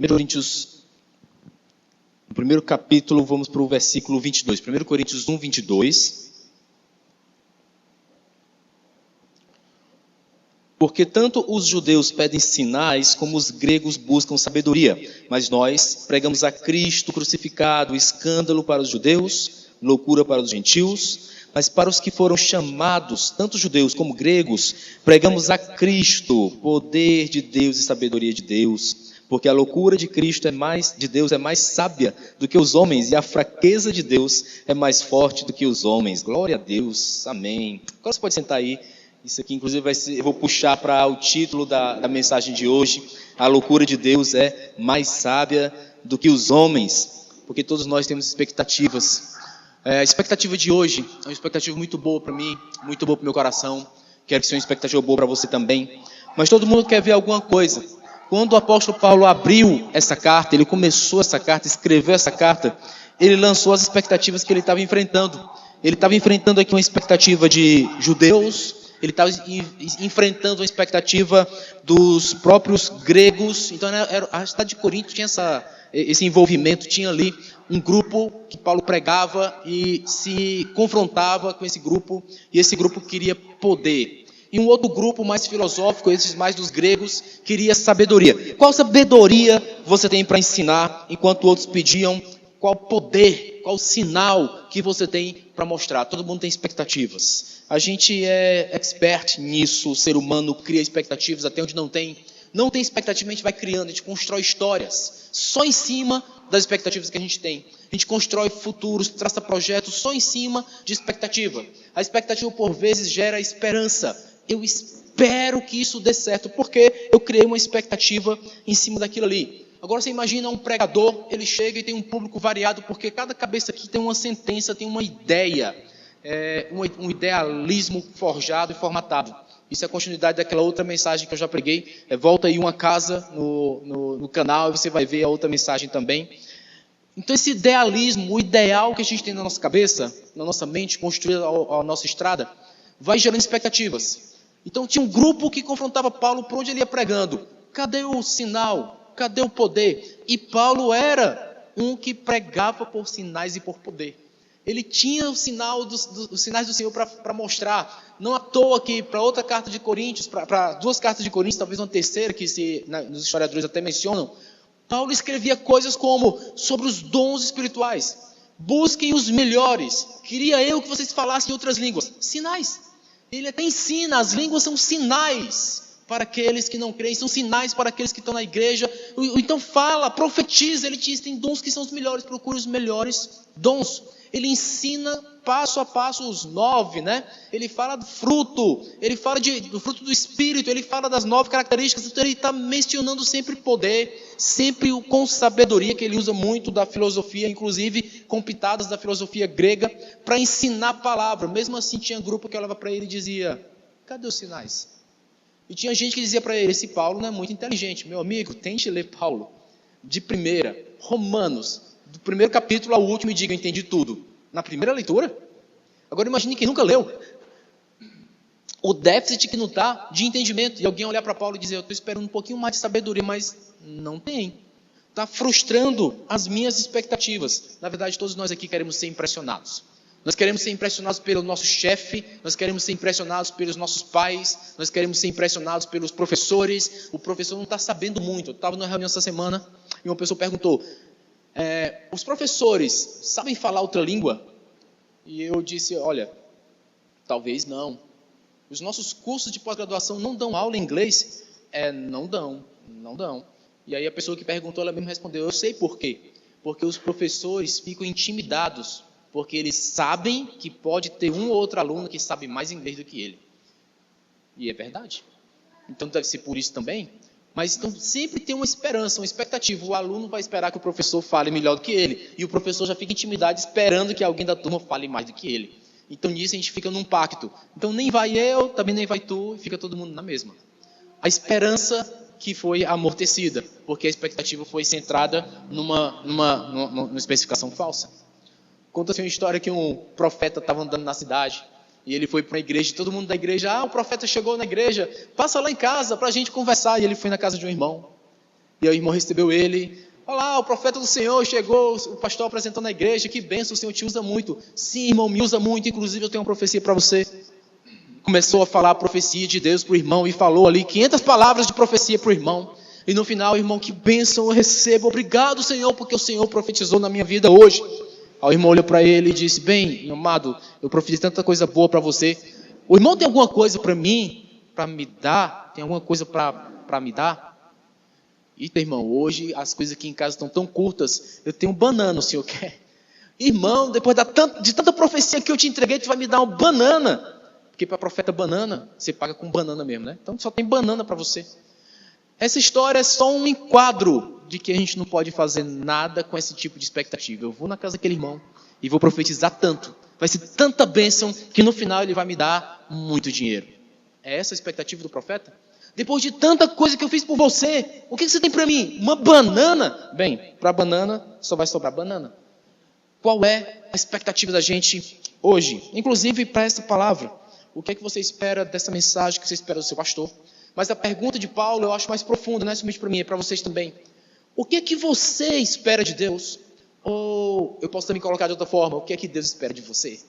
Coríntios, no primeiro capítulo, vamos para o versículo 22. 1 Coríntios 1, 22. Porque tanto os judeus pedem sinais, como os gregos buscam sabedoria. Mas nós pregamos a Cristo crucificado, escândalo para os judeus, loucura para os gentios. Mas para os que foram chamados, tanto judeus como gregos, pregamos a Cristo, poder de Deus e sabedoria de Deus. Porque a loucura de Cristo de Deus é mais sábia do que os homens, e a fraqueza de Deus é mais forte do que os homens. Glória a Deus, amém. Agora você pode sentar aí. Isso aqui, inclusive, eu vou puxar para o título da mensagem de hoje. A loucura de Deus é mais sábia do que os homens, porque todos nós temos expectativas. A expectativa de hoje é uma expectativa muito boa para mim, muito boa para o meu coração. Quero que seja uma expectativa boa para você também. Mas todo mundo quer ver alguma coisa. Quando o apóstolo Paulo abriu essa carta, ele começou essa carta, escreveu essa carta, ele lançou as expectativas que ele estava enfrentando. Ele estava enfrentando aqui uma expectativa de judeus. Ele estava enfrentando a expectativa dos próprios gregos. Então, a cidade de Corinto tinha esse envolvimento, tinha ali um grupo que Paulo pregava e se confrontava com esse grupo, e esse grupo queria poder. E um outro grupo mais filosófico, esses mais dos gregos, queria sabedoria. Qual sabedoria você tem para ensinar, enquanto outros pediam qual poder, qual sinal que você tem para mostrar? Todo mundo tem expectativas. A gente é expert nisso, o ser humano cria expectativas até onde não tem. Não tem expectativa, a gente vai criando, a gente constrói histórias só em cima das expectativas que a gente tem. A gente constrói futuros, traça projetos só em cima de expectativa. A expectativa, por vezes, gera esperança. Eu espero que isso dê certo, porque eu criei uma expectativa em cima daquilo ali. Agora você imagina um pregador, ele chega e tem um público variado, porque cada cabeça aqui tem uma sentença, tem uma ideia, um idealismo forjado e formatado. Isso é a continuidade daquela outra mensagem que eu já preguei. Volta aí uma casa no canal e você vai ver a outra mensagem também. Então esse idealismo, o ideal que a gente tem na nossa cabeça, na nossa mente, construída a nossa estrada, vai gerando expectativas. Então tinha um grupo que confrontava Paulo por onde ele ia pregando. Cadê o sinal? Cadê o poder? E Paulo era um que pregava por sinais e por poder. Ele tinha os sinais do Senhor para mostrar. Não à toa que para outra carta de Coríntios, para duas cartas de Coríntios, talvez uma terceira, que os historiadores até mencionam, Paulo escrevia coisas como sobre os dons espirituais. Busquem os melhores. Queria eu que vocês falassem outras línguas. Sinais. Ele até ensina, as línguas são sinais para aqueles que não creem, são sinais para aqueles que estão na igreja. Então fala, profetiza, ele diz, tem dons que são os melhores, procure os melhores dons. Ele ensina passo a passo os 9, né? Ele fala do fruto, ele fala do fruto do Espírito, ele fala das 9 características. Então ele está mencionando sempre poder, sempre com sabedoria, que ele usa muito da filosofia, inclusive com pitadas da filosofia grega, para ensinar a palavra. Mesmo assim tinha grupo que olhava para ele e dizia, cadê os sinais? E tinha gente que dizia para ele, esse Paulo não é muito inteligente. Meu amigo, tente ler Paulo, de primeira, Romanos, do primeiro capítulo ao último, e diga, eu entendi tudo. Na primeira leitura? Agora imagine quem nunca leu. O déficit que não está de entendimento. E alguém olhar para Paulo e dizer, eu estou esperando um pouquinho mais de sabedoria, mas não tem. Está frustrando as minhas expectativas. Na verdade, todos nós aqui queremos ser impressionados. Nós queremos ser impressionados pelo nosso chefe, nós queremos ser impressionados pelos nossos pais, nós queremos ser impressionados pelos professores. O professor não está sabendo muito. Eu estava numa reunião essa semana e uma pessoa perguntou, os professores sabem falar outra língua? E eu disse, olha, talvez não. Os nossos cursos de pós-graduação não dão aula em inglês? Não dão. E aí a pessoa que perguntou, ela mesmo respondeu, eu sei por quê. Porque os professores ficam intimidados, porque eles sabem que pode ter um ou outro aluno que sabe mais inglês do que ele. E é verdade. Então deve ser por isso também. Mas então sempre tem uma esperança, uma expectativa. O aluno vai esperar que o professor fale melhor do que ele. E o professor já fica intimidado esperando que alguém da turma fale mais do que ele. Então nisso a gente fica num pacto. Então nem vai eu, também nem vai tu, e fica todo mundo na mesma. A esperança que foi amortecida, porque a expectativa foi centrada numa especificação falsa. Conta-se uma história que um profeta estava andando na cidade, e ele foi para uma igreja, e todo mundo da igreja, o profeta chegou na igreja, passa lá em casa para a gente conversar. E ele foi na casa de um irmão. E aí o irmão recebeu ele. Olá, o profeta do Senhor chegou, o pastor apresentou na igreja, que bênção, o Senhor te usa muito. Sim, irmão, me usa muito, inclusive eu tenho uma profecia para você. Começou a falar a profecia de Deus para o irmão e falou ali 500 palavras de profecia para o irmão. E no final, irmão, que bênção eu recebo, obrigado, Senhor, porque o Senhor profetizou na minha vida hoje. Aí o irmão olhou para ele e disse, bem, meu amado, eu profetizei tanta coisa boa para você. O irmão tem alguma coisa para mim, para me dar? Tem alguma coisa para me dar? Eita, irmão, hoje as coisas aqui em casa estão tão curtas, eu tenho banana, o senhor quer? Irmão, depois de tanta profecia que eu te entreguei, tu vai me dar uma banana. Porque para profeta banana, você paga com banana mesmo, né? Então só tem banana para você. Essa história é só um enquadro de que a gente não pode fazer nada com esse tipo de expectativa. Eu vou na casa daquele irmão e vou profetizar tanto. Vai ser tanta bênção que no final ele vai me dar muito dinheiro. É essa a expectativa do profeta? Depois de tanta coisa que eu fiz por você, o que você tem para mim? Uma banana? Bem, para banana só vai sobrar banana. Qual é a expectativa da gente hoje? Inclusive para essa palavra. O que é que você espera dessa mensagem que você espera do seu pastor? Mas a pergunta de Paulo eu acho mais profunda, não é somente para mim, é para vocês também. O que é que você espera de Deus? Ou eu posso também colocar de outra forma, o que é que Deus espera de você?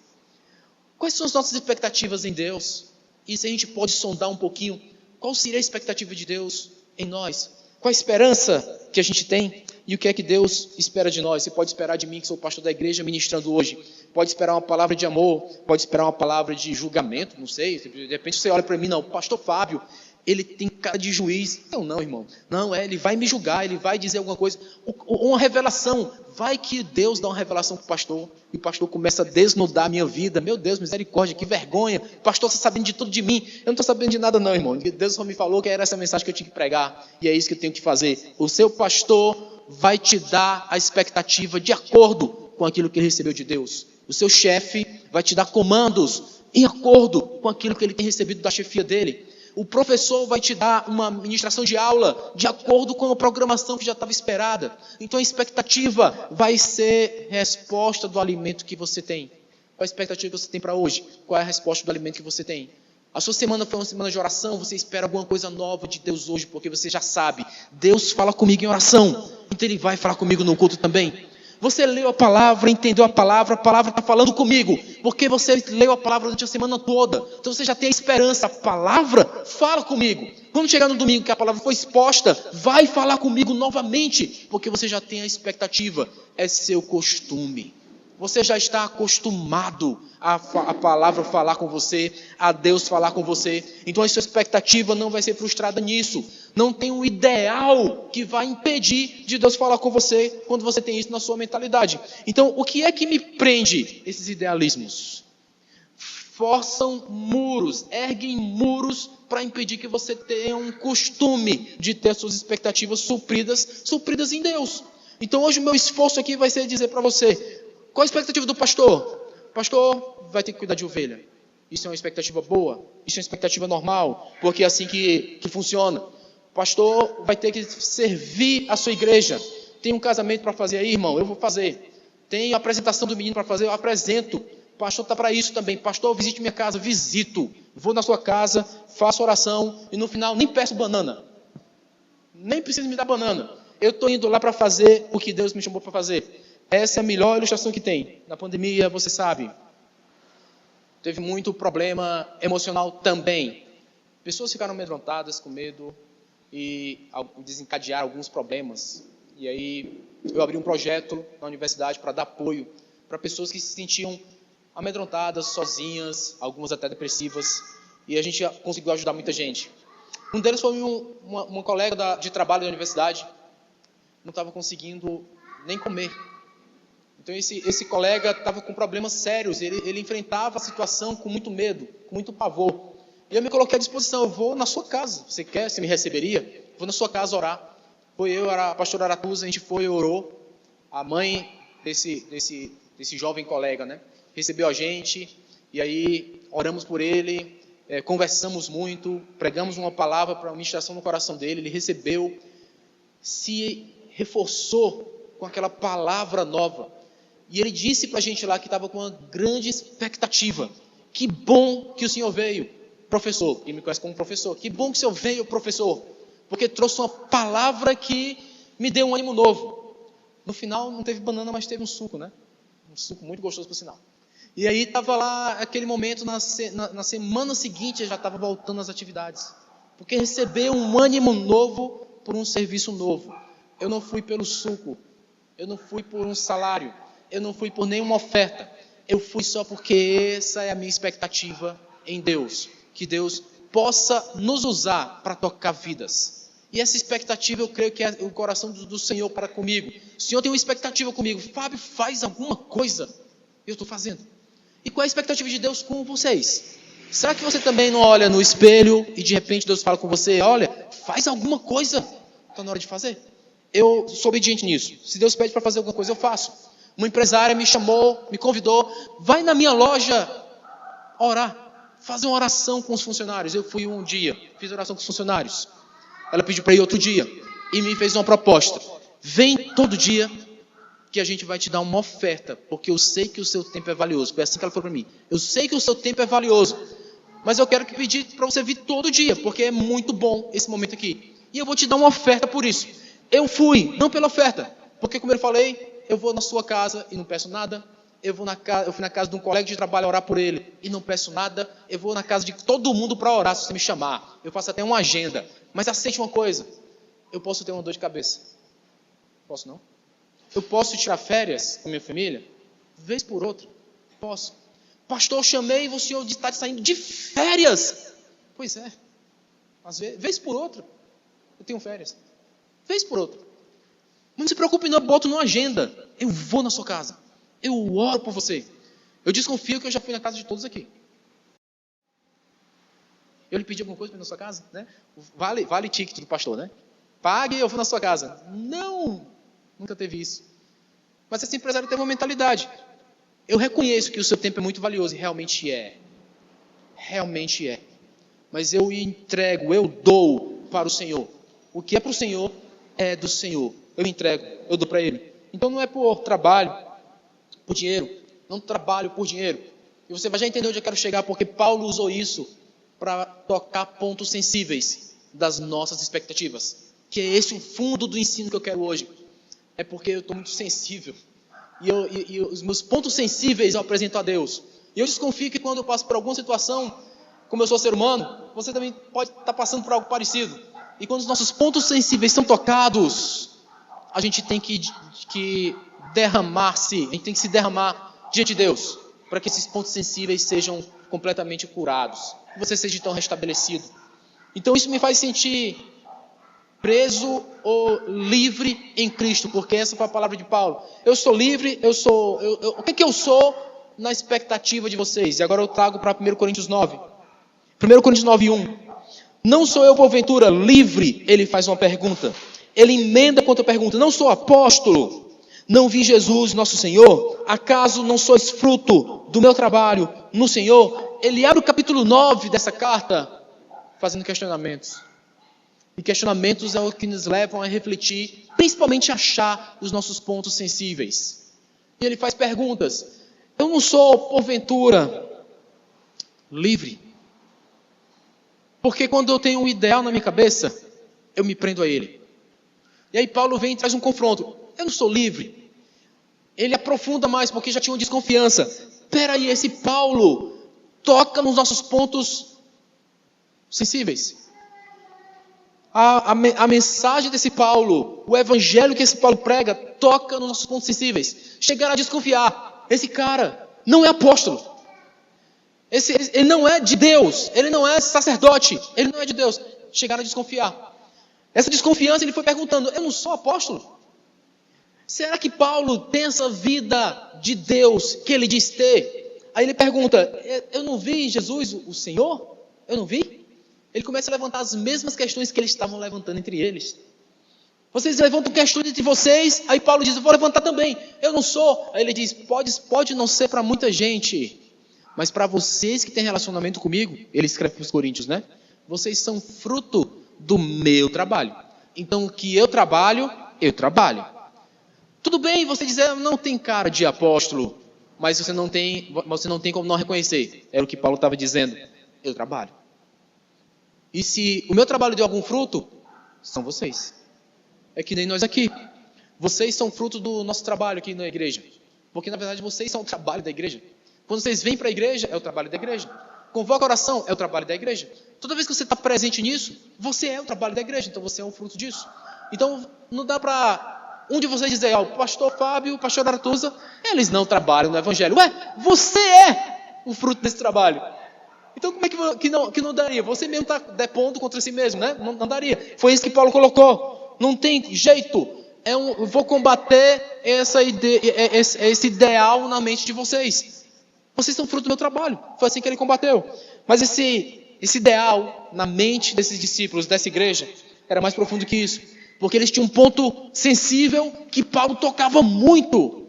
Quais são as nossas expectativas em Deus? E se a gente pode sondar um pouquinho, qual seria a expectativa de Deus em nós? Qual a esperança que a gente tem? E o que é que Deus espera de nós? Você pode esperar de mim, que sou o pastor da igreja, ministrando hoje. Pode esperar uma palavra de amor, pode esperar uma palavra de julgamento, não sei. De repente você olha para mim, não, o pastor Fábio, ele tem cara de juiz. Não, irmão. Não, ele vai me julgar, ele vai dizer alguma coisa. Uma revelação. Vai que Deus dá uma revelação para o pastor, e o pastor começa a desnudar a minha vida. Meu Deus, misericórdia, que vergonha. O pastor está sabendo de tudo de mim. Eu não estou sabendo de nada não, irmão. Deus só me falou que era essa mensagem que eu tinha que pregar. E é isso que eu tenho que fazer. O seu pastor vai te dar a expectativa de acordo com aquilo que ele recebeu de Deus. O seu chefe vai te dar comandos em acordo com aquilo que ele tem recebido da chefia dele. O professor vai te dar uma ministração de aula de acordo com a programação que já estava esperada. Então a expectativa vai ser resposta do alimento que você tem. Qual a expectativa que você tem para hoje? Qual é a resposta do alimento que você tem? A sua semana foi uma semana de oração, você espera alguma coisa nova de Deus hoje, porque você já sabe, Deus fala comigo em oração, então Ele vai falar comigo no culto também. Você leu a palavra, entendeu a palavra está falando comigo, porque você leu a palavra durante a semana toda, então você já tem a esperança, a palavra fala comigo. Quando chegar no domingo que a palavra foi exposta, vai falar comigo novamente, porque você já tem a expectativa, é seu costume. Você já está acostumado a palavra falar com você, a Deus falar com você. Então a sua expectativa não vai ser frustrada nisso. Não tem um ideal que vai impedir de Deus falar com você quando você tem isso na sua mentalidade. Então o que é que me prende esses idealismos? Forçam muros, erguem muros para impedir que você tenha um costume de ter suas expectativas supridas em Deus. Então hoje o meu esforço aqui vai ser dizer para você, qual a expectativa do pastor? O pastor vai ter que cuidar de ovelha. Isso é uma expectativa boa? Isso é uma expectativa normal? Porque é assim que funciona. O pastor vai ter que servir a sua igreja. Tem um casamento para fazer aí, irmão? Eu vou fazer. Tem a apresentação do menino para fazer? Eu apresento. O pastor está para isso também. Pastor, visite minha casa. Visito. Vou na sua casa, faço oração e no final nem peço banana. Nem preciso me dar banana. Eu estou indo lá para fazer o que Deus me chamou para fazer. Essa é a melhor ilustração que tem. Na pandemia, você sabe, teve muito problema emocional também. Pessoas ficaram amedrontadas, com medo, e desencadearam alguns problemas. E aí, eu abri um projeto na universidade para dar apoio para pessoas que se sentiam amedrontadas, sozinhas, algumas até depressivas. E a gente conseguiu ajudar muita gente. Um deles foi uma colega de trabalho da universidade, não estava conseguindo nem comer. Então esse colega estava com problemas sérios, ele enfrentava a situação com muito medo, com muito pavor. E eu me coloquei à disposição, eu vou na sua casa, você quer, você me receberia? Vou na sua casa orar. Foi eu, a pastora Aratuza, a gente foi e orou. A mãe desse jovem colega, né, recebeu a gente, e aí oramos por ele, conversamos muito, pregamos uma palavra para a ministração no coração dele, ele recebeu, se reforçou com aquela palavra nova. E ele disse para a gente lá que estava com uma grande expectativa. Que bom que o senhor veio, professor. Quem me conhece como professor. Que bom que o senhor veio, professor. porque trouxe uma palavra que me deu um ânimo novo. No final não teve banana, mas teve um suco, né? Um suco muito gostoso, por sinal. E aí estava lá, aquele momento, na semana seguinte, eu já estava voltando às atividades. Porque recebeu um ânimo novo por um serviço novo. Eu não fui pelo suco, eu não fui por um salário, eu não fui por nenhuma oferta. Eu fui só porque essa é a minha expectativa em Deus. Que Deus possa nos usar para tocar vidas. E essa expectativa eu creio que é o coração do Senhor para comigo. O Senhor tem uma expectativa comigo. Fábio, faz alguma coisa. Eu estou fazendo. E qual é a expectativa de Deus com vocês? Será que você também não olha no espelho e de repente Deus fala com você, olha, faz alguma coisa. Está na hora de fazer. Eu sou obediente nisso. Se Deus pede para fazer alguma coisa, eu faço. Uma empresária me chamou, me convidou, vai na minha loja orar, fazer uma oração com os funcionários. Eu fui um dia, fiz oração com os funcionários. Ela pediu para ir outro dia e me fez uma proposta. Vem todo dia que a gente vai te dar uma oferta, porque eu sei que o seu tempo é valioso. Foi assim que ela falou para mim. Eu sei que o seu tempo é valioso, mas eu quero pedir para você vir todo dia, porque é muito bom esse momento aqui. E eu vou te dar uma oferta por isso. Eu fui, não pela oferta, porque como eu falei, eu vou na sua casa e não peço nada. Eu fui na casa de um colega de trabalho orar por ele e não peço nada. Eu vou na casa de todo mundo para orar, se você me chamar. Eu faço até uma agenda. Mas aceite uma coisa, eu posso ter uma dor de cabeça. Posso não? Eu posso tirar férias com minha família? Vez por outra. Posso. Pastor, eu chamei e o senhor está saindo de férias. Pois é. Às vezes, vez por outra, eu tenho férias. Vez por outra. Mas não se preocupe não, eu boto numa agenda. Eu vou na sua casa. Eu oro por você. Eu desconfio que eu já fui na casa de todos aqui. Eu lhe pedi alguma coisa para ir na sua casa? Né? Vale ticket do pastor, né? Pague e eu vou na sua casa. Não! Nunca teve isso. Mas esse empresário tem uma mentalidade. Eu reconheço que o seu tempo é muito valioso, e realmente é. Realmente é. Mas eu entrego, eu dou para o Senhor. O que é para o Senhor, é do Senhor. Eu entrego, eu dou para Ele. Então não é por trabalho, por dinheiro. Não trabalho por dinheiro. E você vai já entender onde eu quero chegar, porque Paulo usou isso para tocar pontos sensíveis das nossas expectativas. Que é esse o fundo do ensino que eu quero hoje. É porque eu estou muito sensível. E os meus pontos sensíveis eu apresento a Deus. E eu desconfio que quando eu passo por alguma situação, como eu sou ser humano, você também pode estar passando por algo parecido. E quando os nossos pontos sensíveis são tocados, a gente tem que derramar-se, a gente tem que se derramar diante de Deus, para que esses pontos sensíveis sejam completamente curados, que você seja então restabelecido. Então isso me faz sentir preso ou livre em Cristo, porque essa foi a palavra de Paulo. Eu sou livre, o que eu sou na expectativa de vocês? E agora eu trago para 1 Coríntios 9. 1 Coríntios 9:1. Não sou eu, porventura, livre? Ele faz uma pergunta. Ele emenda contra a pergunta. Não sou apóstolo? Não vi Jesus, nosso Senhor? Acaso não sois fruto do meu trabalho no Senhor? Ele abre o capítulo 9 dessa carta, fazendo questionamentos. E questionamentos é o que nos levam a refletir, principalmente achar os nossos pontos sensíveis. E ele faz perguntas. Eu não sou, porventura, livre? Porque quando eu tenho um ideal na minha cabeça, eu me prendo a ele. E aí Paulo vem e traz um confronto. Eu não sou livre? Ele aprofunda mais, porque já tinha uma desconfiança. Espera aí, esse Paulo toca nos nossos pontos sensíveis. A mensagem desse Paulo, o evangelho que esse Paulo prega, toca nos nossos pontos sensíveis. Chegaram a desconfiar. Esse cara não é apóstolo. Ele não é de Deus. Ele não é sacerdote. Ele não é de Deus. Chegaram a desconfiar. Essa desconfiança ele foi perguntando, eu não sou apóstolo? Será que Paulo tem essa vida de Deus que ele diz ter? Aí ele pergunta, eu não vi Jesus, o Senhor? Eu não vi? Ele começa a levantar as mesmas questões que eles estavam levantando entre eles. Vocês levantam questões entre vocês, aí Paulo diz, eu vou levantar também. Eu não sou. Aí ele diz, pode não ser para muita gente, mas para vocês que têm relacionamento comigo, ele escreve para os coríntios, né? Vocês são fruto do meu trabalho. Então o que eu trabalho, eu trabalho. Tudo bem você dizer, não tem cara de apóstolo, mas você não tem como não reconhecer. Era o que Paulo estava dizendo. Eu trabalho. E se o meu trabalho deu algum fruto, São vocês. É que nem nós aqui. Vocês são fruto do nosso trabalho aqui na igreja. Porque, na verdade, vocês são o trabalho da igreja. Quando vocês vêm para a igreja, é o trabalho da igreja. Convoca a oração, é o trabalho da igreja. Toda vez que você está presente nisso, você é o trabalho da igreja. Então, você é um fruto disso. Então, não dá para um de vocês dizer, o pastor Fábio, o pastor Aratuza, eles não trabalham no evangelho. Ué, você é o fruto desse trabalho. Então, como é que não daria? Você mesmo está depondo contra si mesmo, né? Não daria. Foi isso que Paulo colocou. Não tem jeito. Eu vou combater esse ideal na mente de vocês. Vocês são fruto do meu trabalho. Foi assim que ele combateu. Mas esse ideal na mente desses discípulos, dessa igreja, era mais profundo que isso. Porque eles tinham um ponto sensível que Paulo tocava muito.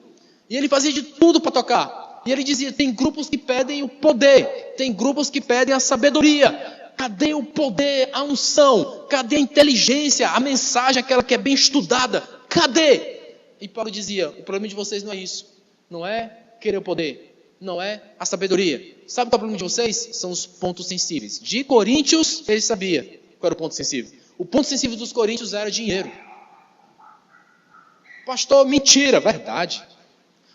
E ele fazia de tudo para tocar. E ele dizia, tem grupos que pedem o poder. Tem grupos que pedem a sabedoria. Cadê o poder, a unção? Cadê a inteligência, a mensagem, aquela que é bem estudada? Cadê? E Paulo dizia, o problema de vocês não é isso. Não é querer o poder. Não é a sabedoria. Sabe qual é o problema de vocês? São os pontos sensíveis. De Coríntios, ele sabia qual era o ponto sensível. O ponto sensível dos coríntios era dinheiro. Pastor, mentira, verdade.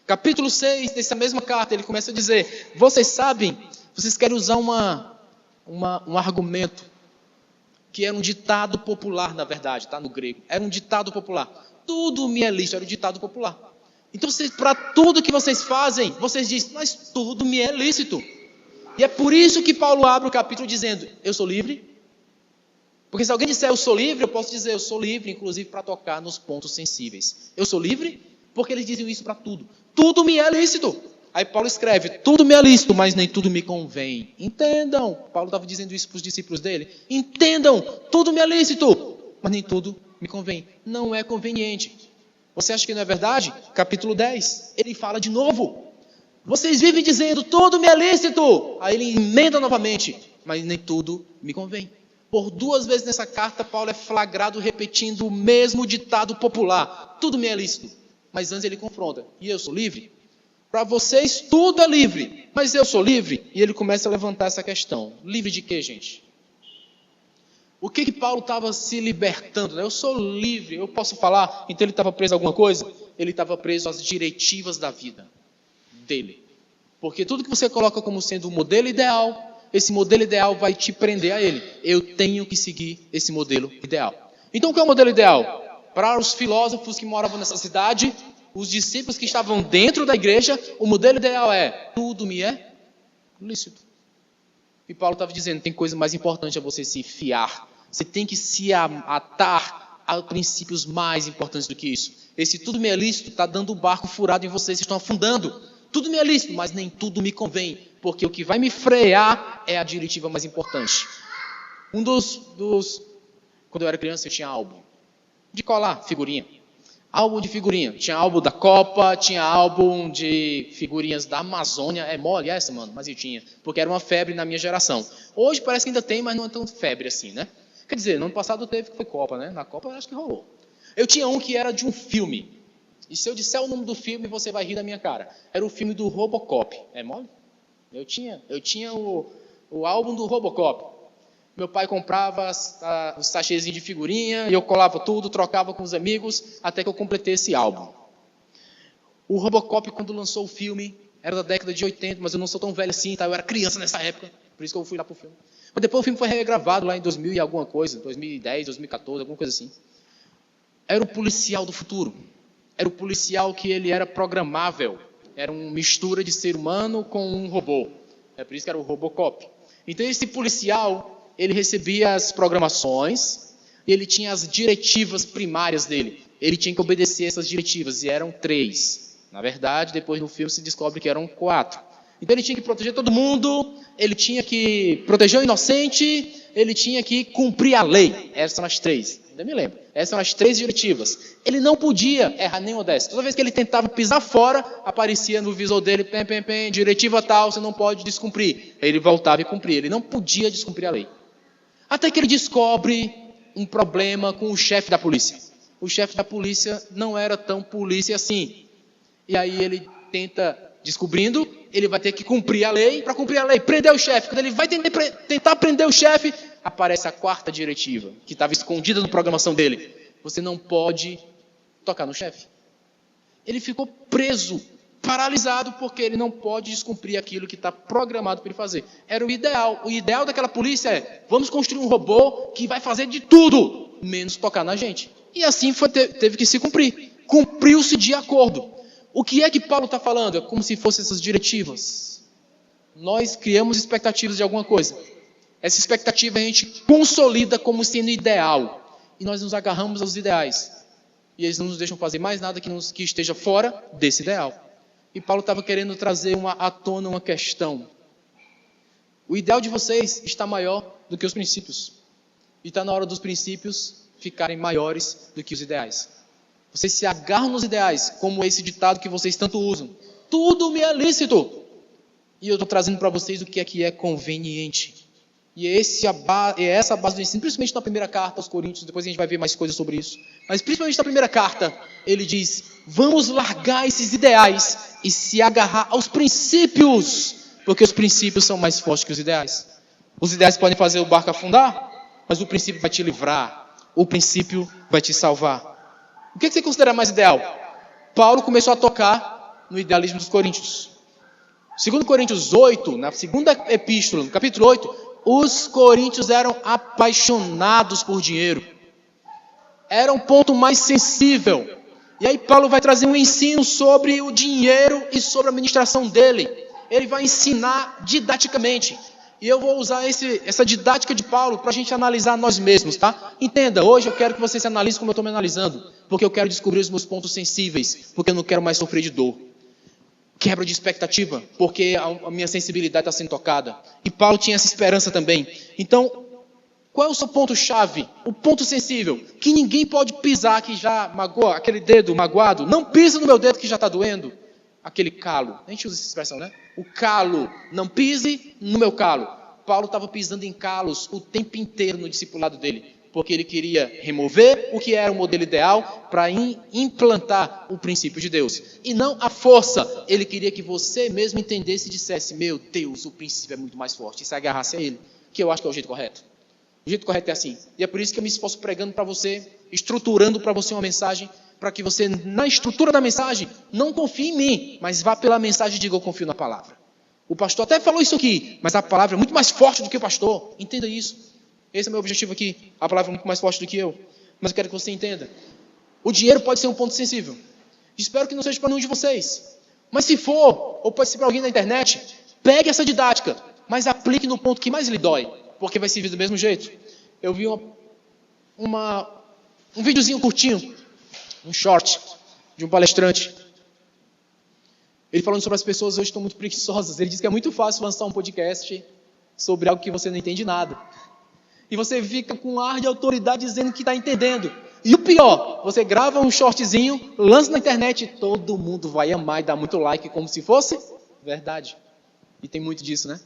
Capítulo 6, dessa mesma carta, ele começa a dizer, vocês sabem, vocês querem usar um argumento, que era um ditado popular, na verdade, está no grego. Era um ditado popular. Tudo me é lícito, era um ditado popular. Então, para tudo que vocês fazem, vocês dizem, mas tudo me é lícito. E é por isso que Paulo abre o capítulo dizendo, eu sou livre. Porque se alguém disser eu sou livre, eu posso dizer eu sou livre, inclusive para tocar nos pontos sensíveis. Eu sou livre porque eles dizem isso para tudo. Tudo me é lícito. Aí Paulo escreve, tudo me é lícito, mas nem tudo me convém. Entendam, Paulo estava dizendo isso para os discípulos dele. Entendam, tudo me é lícito, mas nem tudo me convém. Não é conveniente. Você acha que não é verdade? Capítulo 10, ele fala de novo. Vocês vivem dizendo, tudo me é lícito. Aí ele emenda novamente, mas nem tudo me convém. Por 2 vezes nessa carta, Paulo é flagrado repetindo o mesmo ditado popular. Tudo me é lícito. Mas antes ele confronta. E eu sou livre? Para vocês tudo é livre. Mas eu sou livre? E ele começa a levantar essa questão. Livre de quê, gente? O que Paulo estava se libertando? Eu sou livre, eu posso falar. Então ele estava preso a alguma coisa? Ele estava preso às diretivas da vida dele. Porque tudo que você coloca como sendo o modelo ideal, esse modelo ideal vai te prender a ele. Eu tenho que seguir esse modelo ideal. Então, o que é o modelo ideal? Para os filósofos que moravam nessa cidade, os discípulos que estavam dentro da igreja, o modelo ideal é, tudo me é lícito. E Paulo estava dizendo, tem coisa mais importante a você se fiar. Você tem que se atar a princípios mais importantes do que isso. Esse tudo me é lícito está dando o barco furado em vocês estão afundando. Tudo me é lícito, mas nem tudo me convém. Porque o que vai me frear é a diretiva mais importante. Quando eu era criança, eu tinha álbum de colar, figurinha. Álbum de figurinha. Tinha álbum da Copa, tinha álbum de figurinhas da Amazônia. É mole essa, mano? Mas eu tinha. Porque era uma febre na minha geração. Hoje parece que ainda tem, mas não é tão febre assim, né? Quer dizer, no ano passado teve que foi Copa, né? Na Copa eu acho que rolou. Eu tinha um que era de um filme. E se eu disser o nome do filme, você vai rir da minha cara. Era o filme do Robocop. É mole? Eu tinha o álbum do Robocop. Meu pai comprava os sachêzinhos de figurinha, e eu colava tudo, trocava com os amigos, até que eu completei esse álbum. O Robocop, quando lançou o filme, era da década de 80, mas eu não sou tão velho assim, tá? Eu era criança nessa época, por isso que eu fui lá pro filme. Mas depois o filme foi regravado lá em 2000 e alguma coisa, 2010, 2014, alguma coisa assim. Era o policial do futuro. Era o policial que ele era programável. Era uma mistura de ser humano com um robô. É por isso que era o Robocop. Então esse policial, ele recebia as programações e ele tinha as diretivas primárias dele. Ele tinha que obedecer essas diretivas, e eram 3. Na verdade, depois no filme se descobre que eram 4. Então ele tinha que proteger todo mundo, ele tinha que proteger o inocente, ele tinha que cumprir a lei. Essas são as 3. Ainda me lembro. Essas são as 3 diretivas. Ele não podia errar nenhuma dessas. Toda vez que ele tentava pisar fora, aparecia no visor dele, diretiva tal, você não pode descumprir. Ele voltava e cumpria. Ele não podia descumprir a lei. Até que ele descobre um problema com o chefe da polícia. O chefe da polícia não era tão polícia assim. E aí ele tenta, descobrindo, ele vai ter que cumprir a lei. Para cumprir a lei, prender o chefe. Quando ele vai tentar prender o chefe, aparece a quarta diretiva, que estava escondida na programação dele. Você não pode tocar no chefe. Ele ficou preso, paralisado, porque ele não pode descumprir aquilo que está programado para ele fazer. Era o ideal. O ideal daquela polícia é: vamos construir um robô que vai fazer de tudo, menos tocar na gente. E assim teve que se cumprir. Cumpriu-se de acordo. O que é que Paulo está falando? É como se fossem essas diretivas. Nós criamos expectativas de alguma coisa. Essa expectativa a gente consolida como sendo ideal. E nós nos agarramos aos ideais. E eles não nos deixam fazer mais nada que esteja fora desse ideal. E Paulo estava querendo trazer à tona uma questão. O ideal de vocês está maior do que os princípios. E está na hora dos princípios ficarem maiores do que os ideais. Vocês se agarram nos ideais, como esse ditado que vocês tanto usam. Tudo me é lícito. E eu estou trazendo para vocês o que é conveniente. E é essa a base do ensino, principalmente na primeira carta aos Coríntios. Depois a gente vai ver mais coisas sobre isso. Mas principalmente na primeira carta, ele diz: vamos largar esses ideais e se agarrar aos princípios, porque os princípios são mais fortes que os ideais. Os ideais podem fazer o barco afundar, mas o princípio vai te livrar. O princípio vai te salvar. O que você considera mais ideal? Paulo começou a tocar no idealismo dos coríntios. Segundo Coríntios 8, na segunda epístola, no capítulo 8, os coríntios eram apaixonados por dinheiro. Era um ponto mais sensível. E aí Paulo vai trazer um ensino sobre o dinheiro e sobre a administração dele. Ele vai ensinar didaticamente. E eu vou usar essa didática de Paulo para a gente analisar nós mesmos, tá? Entenda, hoje eu quero que você se analise como eu estou me analisando. Porque eu quero descobrir os meus pontos sensíveis. Porque eu não quero mais sofrer de dor. Quebra de expectativa, porque a minha sensibilidade está sendo tocada. E Paulo tinha essa esperança também. Então, qual é o seu ponto-chave? O ponto sensível, que ninguém pode pisar, que já magoou, aquele dedo magoado. Não pisa no meu dedo que já está doendo. Aquele calo. A gente usa essa expressão, né? O calo. Não pise no meu calo. Paulo estava pisando em calos o tempo inteiro no discipulado dele. Porque ele queria remover o que era o modelo ideal para implantar o princípio de Deus. E não a força. Ele queria que você mesmo entendesse e dissesse: meu Deus, o princípio é muito mais forte. E se agarrasse a ele. Que eu acho que é o jeito correto. O jeito correto é assim. E é por isso que eu me esforço pregando para você, estruturando para você uma mensagem, para que você, na estrutura da mensagem, não confie em mim, mas vá pela mensagem e diga: eu confio na palavra. O pastor até falou isso aqui, mas a palavra é muito mais forte do que o pastor. Entenda isso. Esse é o meu objetivo aqui. A palavra é muito mais forte do que eu. Mas eu quero que você entenda. O dinheiro pode ser um ponto sensível. Espero que não seja para nenhum de vocês. Mas se for, ou pode ser para alguém na internet, pegue essa didática, mas aplique no ponto que mais lhe dói, porque vai servir do mesmo jeito. Eu vi um videozinho curtinho, um short, de um palestrante. Ele falando sobre as pessoas hoje estão muito preguiçosas. Ele diz que é muito fácil lançar um podcast sobre algo que você não entende nada. E você fica com um ar de autoridade dizendo que está entendendo. E o pior, você grava um shortzinho, lança na internet e todo mundo vai amar e dar muito like como se fosse verdade. E tem muito disso, né?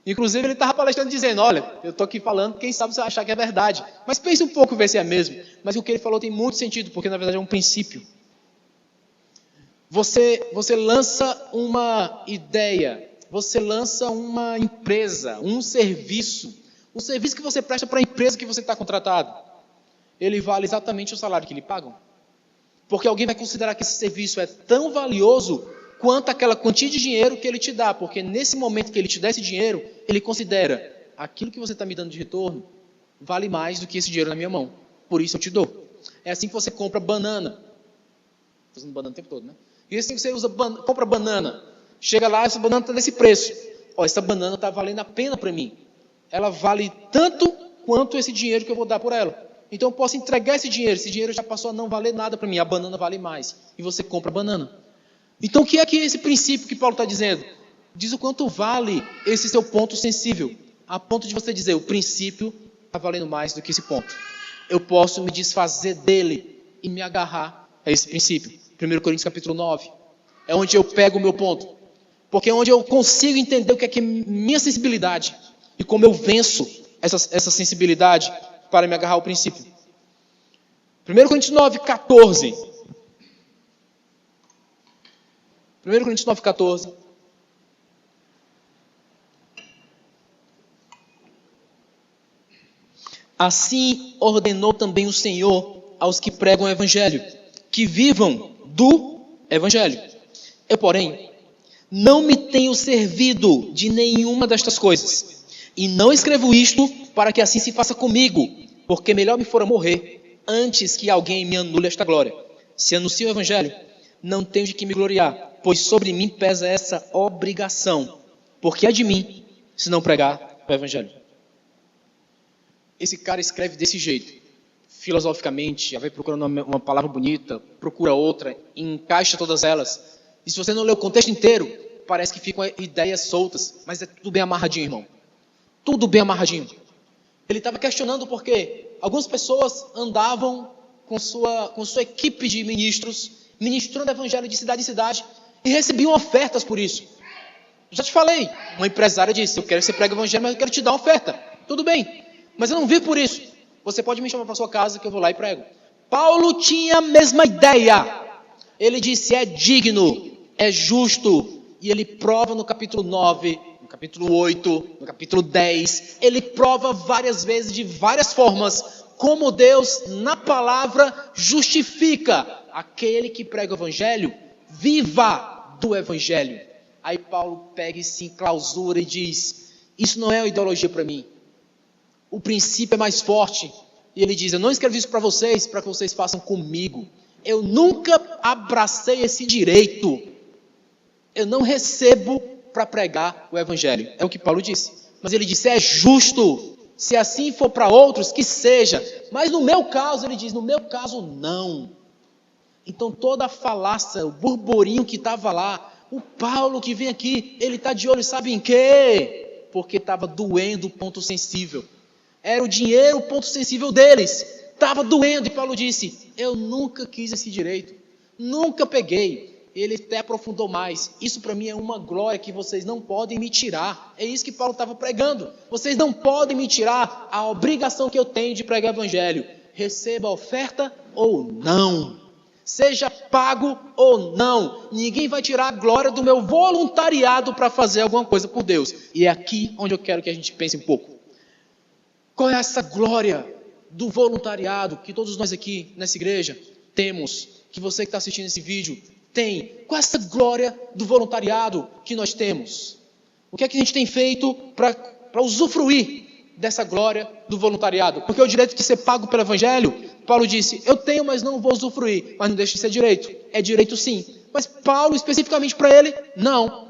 Inclusive ele estava palestrando dizendo: olha, eu estou aqui falando, quem sabe você vai achar que é verdade. Mas pense um pouco, ver se é mesmo. Mas o que ele falou tem muito sentido, porque na verdade é um princípio. Você lança uma ideia, você lança uma empresa, um serviço. O serviço que você presta para a empresa que você está contratado, ele vale exatamente o salário que lhe pagam. Porque alguém vai considerar que esse serviço é tão valioso quanto aquela quantia de dinheiro que ele te dá. Porque nesse momento que ele te dá esse dinheiro, ele considera: aquilo que você está me dando de retorno vale mais do que esse dinheiro na minha mão. Por isso eu te dou. É assim que você compra banana. Estou usando banana o tempo todo, né? E assim que você compra banana. Chega lá, essa banana está nesse preço. Ó, essa banana está valendo a pena para mim. Ela vale tanto quanto esse dinheiro que eu vou dar por ela. Então eu posso entregar esse dinheiro já passou a não valer nada para mim, a banana vale mais. E você compra a banana. Então o que é esse princípio que Paulo está dizendo? Diz o quanto vale esse seu ponto sensível, a ponto de você dizer: o princípio está valendo mais do que esse ponto. Eu posso me desfazer dele e me agarrar a esse princípio. 1 Coríntios capítulo 9. É onde eu pego o meu ponto. Porque é onde eu consigo entender o que é minha sensibilidade. E como eu venço essa sensibilidade para me agarrar ao princípio. 1 Coríntios 9, 14. 1 Coríntios 9, 14. Assim ordenou também o Senhor aos que pregam o Evangelho, que vivam do Evangelho. Eu, porém, não me tenho servido de nenhuma destas coisas, e não escrevo isto para que assim se faça comigo, porque melhor me fora morrer antes que alguém me anule esta glória. Se anuncio o Evangelho, não tenho de que me gloriar, pois sobre mim pesa essa obrigação, porque é de mim se não pregar o Evangelho. Esse cara escreve desse jeito, filosoficamente, vai procurando uma palavra bonita, procura outra, encaixa todas elas. E se você não lê o contexto inteiro, parece que ficam ideias soltas, mas é tudo bem amarradinho, irmão. Tudo bem amarradinho. Ele estava questionando porque algumas pessoas andavam com sua equipe de ministros, ministrando o Evangelho de cidade em cidade, e recebiam ofertas por isso. Já te falei, uma empresária disse, eu quero que você pregue o Evangelho, mas eu quero te dar uma oferta. Tudo bem, mas eu não vivo por isso. Você pode me chamar para sua casa que eu vou lá e prego. Paulo tinha a mesma ideia. Ele disse, é digno, é justo. E ele prova no capítulo 9, no capítulo 8, no capítulo 10. Ele prova várias vezes, de várias formas, como Deus, na palavra, justifica aquele que prega o Evangelho, viva do Evangelho. Aí Paulo pega e se enclausura e diz, isso não é uma ideologia para mim. O princípio é mais forte. E ele diz, eu não escrevi isso para que vocês façam comigo. Eu nunca abracei esse direito. Eu não recebo para pregar o Evangelho. É o que Paulo disse. Mas ele disse, é justo. Se assim for para outros, que seja. Mas no meu caso, ele diz, no meu caso, não. Então toda a falácia, o burburinho que estava lá, o Paulo que vem aqui, ele está de olho, sabe em quê? Porque estava doendo o ponto sensível. Era o dinheiro o ponto sensível deles. Estava doendo e Paulo disse, eu nunca quis esse direito. Nunca peguei. Ele até aprofundou mais. Isso para mim é uma glória que vocês não podem me tirar. É isso que Paulo estava pregando. Vocês não podem me tirar a obrigação que eu tenho de pregar o Evangelho. Receba a oferta ou não. Seja pago ou não. Ninguém vai tirar a glória do meu voluntariado para fazer alguma coisa por Deus. E é aqui onde eu quero que a gente pense um pouco. Qual é essa glória do voluntariado que todos nós aqui nessa igreja temos? Que você que está assistindo esse vídeo tem? Qual é essa glória do voluntariado que nós temos? O que é que a gente tem feito para usufruir dessa glória do voluntariado? Porque o direito de ser pago pelo Evangelho, Paulo disse, eu tenho, mas não vou usufruir. Mas não deixa de ser direito. É direito sim. Mas Paulo, especificamente para ele, não.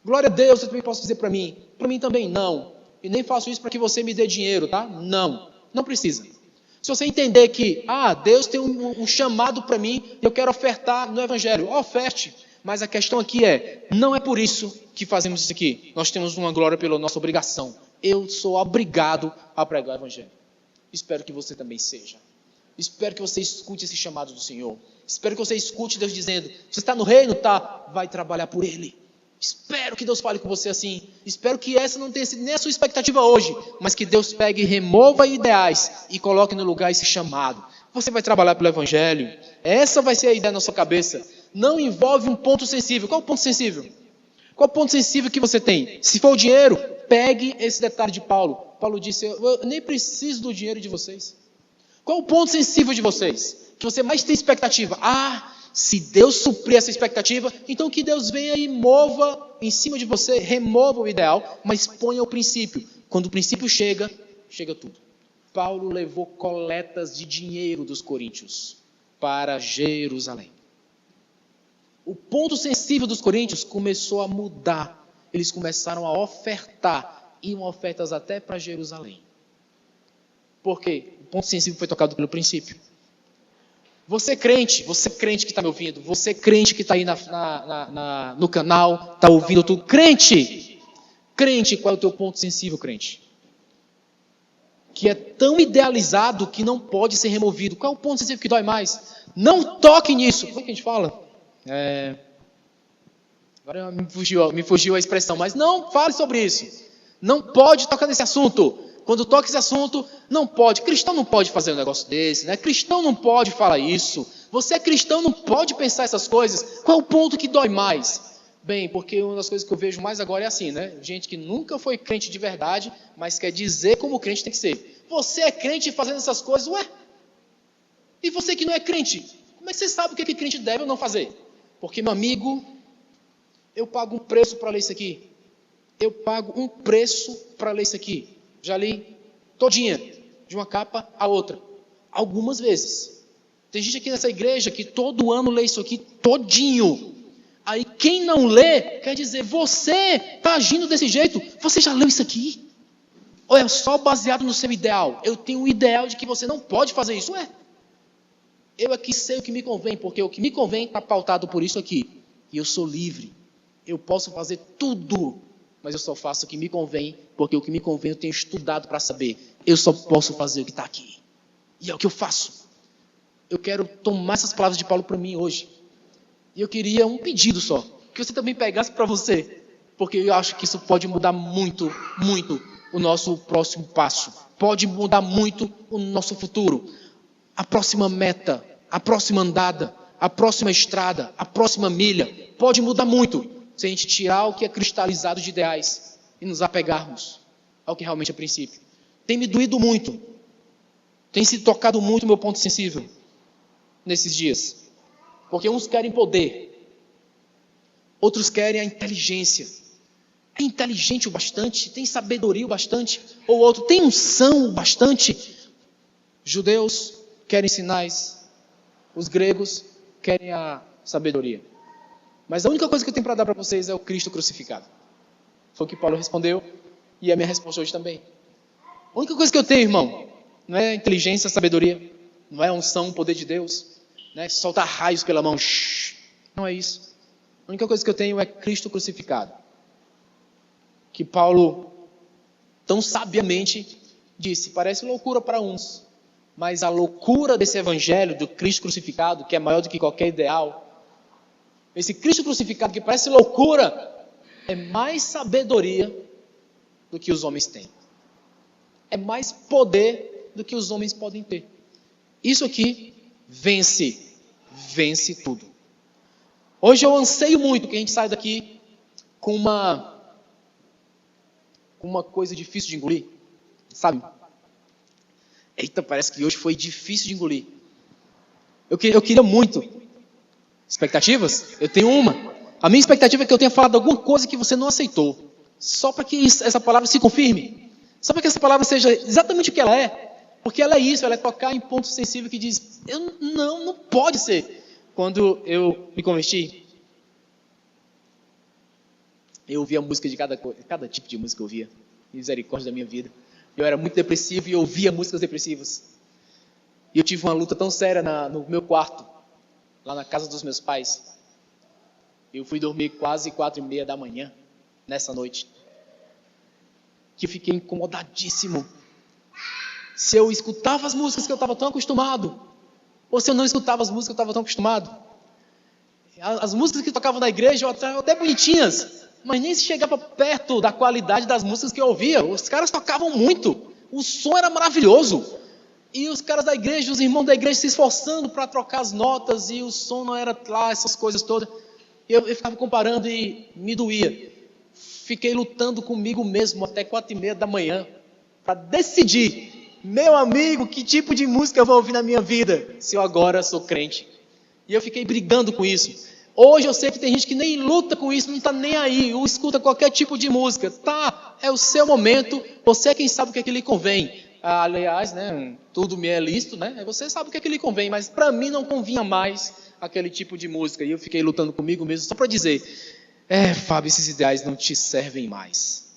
Glória a Deus, eu também posso dizer para mim. Para mim também não. E nem faço isso para que você me dê dinheiro, tá? Não. Não precisa. Se você entender que, Deus tem um chamado para mim, eu quero ofertar no Evangelho, oferte. Mas a questão aqui não é por isso que fazemos isso aqui. Nós temos uma glória pela nossa obrigação. Eu sou obrigado a pregar o Evangelho. Espero que você também seja. Espero que você escute esse chamado do Senhor. Espero que você escute Deus dizendo, você está no reino? Tá, vai trabalhar por Ele. Espero que Deus fale com você assim. Espero que essa não tenha sido nem a sua expectativa hoje, mas que Deus pegue e remova ideais e coloque no lugar esse chamado. Você vai trabalhar pelo Evangelho. Essa vai ser a ideia na sua cabeça. Não envolve um ponto sensível. Qual é o ponto sensível? Qual é o ponto sensível que você tem? Se for o dinheiro, pegue esse detalhe de Paulo. Paulo disse, eu nem preciso do dinheiro de vocês. Qual é o ponto sensível de vocês? Que você mais tem expectativa? Se Deus suprir essa expectativa, então que Deus venha e mova em cima de você, remova o ideal, mas ponha o princípio. Quando o princípio chega, chega tudo. Paulo levou coletas de dinheiro dos coríntios para Jerusalém. O ponto sensível dos coríntios começou a mudar. Eles começaram a ofertar, iam ofertas até para Jerusalém. Por quê? O ponto sensível foi tocado pelo princípio. Você crente que está me ouvindo, você crente que está aí no canal, está ouvindo tudo, crente, qual é o teu ponto sensível, crente? Que é tão idealizado que não pode ser removido. Qual é o ponto sensível que dói mais? Não toque nisso. Como é que a gente fala? Agora me fugiu a expressão, mas não fale sobre isso. Não pode tocar nesse assunto. Quando toca esse assunto, não pode. Cristão não pode fazer um negócio desse, né? Cristão não pode falar isso. Você é cristão, não pode pensar essas coisas. Qual é o ponto que dói mais? Bem, porque uma das coisas que eu vejo mais agora é assim, né? Gente que nunca foi crente de verdade, mas quer dizer como o crente tem que ser. Você é crente fazendo essas coisas, ué? E você que não é crente, como é que você sabe o que crente deve ou não fazer? Porque, meu amigo, eu pago um preço para ler isso aqui. Eu pago um preço para ler isso aqui. Já li todinha, de uma capa a outra. Algumas vezes. Tem gente aqui nessa igreja que todo ano lê isso aqui todinho. Aí quem não lê, quer dizer, você está agindo desse jeito, você já leu isso aqui? Ou é só baseado no seu ideal? Eu tenho um ideal de que você não pode fazer isso. Ué, eu aqui sei o que me convém, porque o que me convém está pautado por isso aqui. E eu sou livre. Eu posso fazer tudo, mas eu só faço o que me convém, porque o que me convém eu tenho estudado para saber. Eu só posso fazer o que está aqui. E é o que eu faço. Eu quero tomar essas palavras de Paulo para mim hoje. E eu queria um pedido só, que você também pegasse para você, porque eu acho que isso pode mudar muito, muito o nosso próximo passo. Pode mudar muito o nosso futuro. A próxima meta, a próxima andada, a próxima estrada, a próxima milha, pode mudar muito se a gente tirar o que é cristalizado de ideais e nos apegarmos ao que realmente é princípio. Tem me doído muito, tem se tocado muito o meu ponto sensível nesses dias. Porque uns querem poder, outros querem a inteligência. É inteligente o bastante? Tem sabedoria o bastante? Ou outro, tem unção o bastante? Judeus querem sinais, os gregos querem a sabedoria. Mas a única coisa que eu tenho para dar para vocês é o Cristo crucificado. Foi o que Paulo respondeu e é a minha resposta hoje também. A única coisa que eu tenho, irmão, não é inteligência, sabedoria, não é unção, poder de Deus, né? Soltar raios pela mão, não é isso. A única coisa que eu tenho é Cristo crucificado. Que Paulo tão sabiamente disse, parece loucura para uns, mas a loucura desse evangelho do Cristo crucificado, que é maior do que qualquer ideal, esse Cristo crucificado que parece loucura, é mais sabedoria do que os homens têm. É mais poder do que os homens podem ter. Isso aqui vence tudo. Hoje eu anseio muito que a gente saia daqui com uma coisa difícil de engolir, sabe? Eita, parece que hoje foi difícil de engolir. Eu queria muito. Expectativas? Eu tenho uma. A minha expectativa é que eu tenha falado alguma coisa que você não aceitou. Só para que essa palavra se confirme. Só para que essa palavra seja exatamente o que ela é. Porque ela é isso, ela é tocar em ponto sensível que diz, não pode ser. Quando eu me converti, eu ouvia música de cada tipo de música eu ouvia. Misericórdia da minha vida. Eu era muito depressivo e eu ouvia músicas depressivas. E eu tive uma luta tão séria no meu quarto, lá na casa dos meus pais. Eu fui dormir quase 4:30 da manhã, nessa noite. Que eu fiquei incomodadíssimo. Se eu escutava as músicas que eu estava tão acostumado, ou se eu não escutava as músicas que eu estava tão acostumado. As músicas que tocavam na igreja, até bonitinhas, mas nem se chegava perto da qualidade das músicas que eu ouvia. Os caras tocavam muito, o som era maravilhoso. E os caras da igreja, os irmãos da igreja se esforçando para trocar as notas, e o som não era lá, essas coisas todas. Eu ficava comparando e me doía. Fiquei lutando comigo mesmo até 4:30 da manhã, para decidir, meu amigo, que tipo de música eu vou ouvir na minha vida, se eu agora sou crente. E eu fiquei brigando com isso. Hoje eu sei que tem gente que nem luta com isso, não está nem aí, ou escuta qualquer tipo de música. Tá, é o seu momento, você é quem sabe o que é que lhe convém. Aliás, né, tudo me é lícito, né? Você sabe o que é que lhe convém, mas para mim não convinha mais aquele tipo de música. E eu fiquei lutando comigo mesmo só para dizer, Fábio, esses ideais não te servem mais.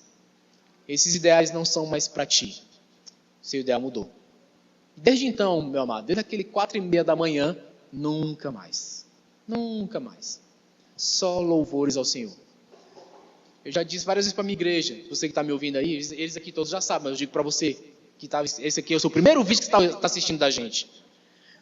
Esses ideais não são mais para ti. Seu ideal mudou. Desde então, meu amado, desde aquele 4:30 da manhã, nunca mais. Nunca mais. Só louvores ao Senhor. Eu já disse várias vezes para a minha igreja, você que está me ouvindo aí, eles aqui todos já sabem, mas eu digo para você, que esse aqui é o seu primeiro vídeo que está assistindo da gente.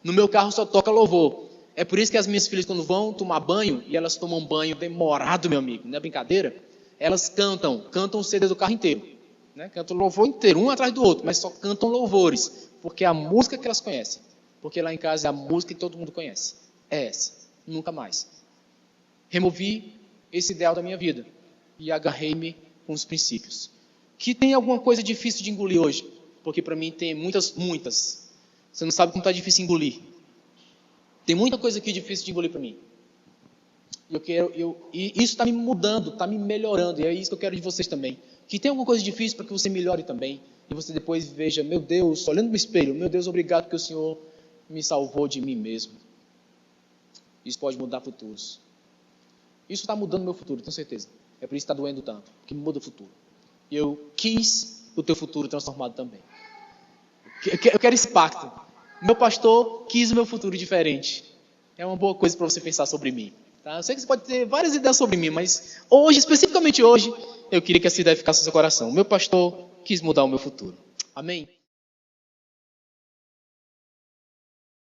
No meu carro só toca louvor. É por isso que as minhas filhas, quando vão tomar banho, e elas tomam banho demorado, meu amigo, não é brincadeira, elas cantam o CD do carro inteiro. Né? Cantam o louvor inteiro, um atrás do outro, mas só cantam louvores, porque é a música que elas conhecem. Porque lá em casa é a música que todo mundo conhece. É essa, nunca mais. Removi esse ideal da minha vida e agarrei-me com os princípios. Que tem alguma coisa difícil de engolir hoje? Porque para mim tem muitas. Você não sabe como está difícil engolir. Tem muita coisa aqui difícil de engolir para mim. E isso está me mudando, está me melhorando. E é isso que eu quero de vocês também. Que tem alguma coisa difícil para que você melhore também. E você depois veja, meu Deus, olhando no espelho, meu Deus, obrigado porque o Senhor me salvou de mim mesmo. Isso pode mudar futuros. Isso está mudando meu futuro, tenho certeza. É por isso que está doendo tanto, porque muda o futuro. E eu quis o teu futuro transformado também. Eu quero esse pacto. Meu pastor quis o meu futuro diferente. É uma boa coisa para você pensar sobre mim. Tá? Eu sei que você pode ter várias ideias sobre mim, mas hoje, especificamente hoje, eu queria que essa ideia ficasse no seu coração. Meu pastor quis mudar o meu futuro. Amém?